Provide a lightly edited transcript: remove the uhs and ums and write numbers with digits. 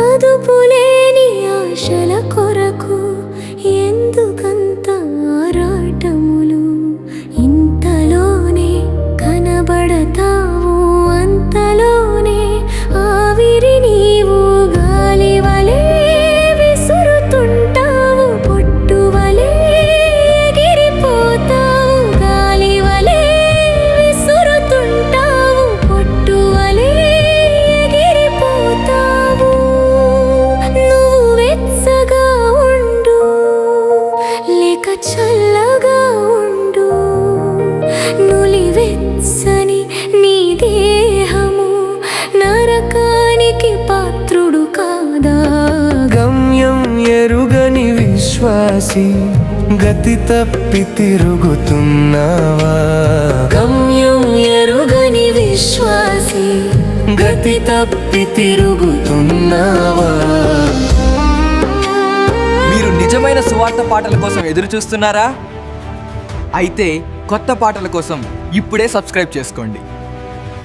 అదుపులేని ఆశల కొరకు ఎందుకంత ఆరాటములు? ఇంతలోనే కనబడతావు, అంతలోనే ఆవిరి నీవు. గాలి వలె విసురుతుంటావు, పొట్టు వలె ఎగిరిపోతావు. గాలి వలె విసురుతుంటావు, పొట్టు వలె ఎగిరిపోతావు. నువ్వు వెచ్చగా ఉండు లేక చల్లగా ఉండు, నులివెచ్చని నీ దేహము నరకానికి పాత్రుడు కాదా? గమ్యం ఎరుగని విశ్వాసి, గతి తప్పి తిరుగుతున్నావా? గమ్యం ఎరుగని విశ్వాసి, గతి తప్పి తిరుగుతున్నావా? మీరు నిజమైన సువార్త పాటల కోసం ఎదురు చూస్తున్నారా? అయితే కొత్త పాటల కోసం ఇప్పుడే సబ్స్క్రైబ్ చేసుకోండి.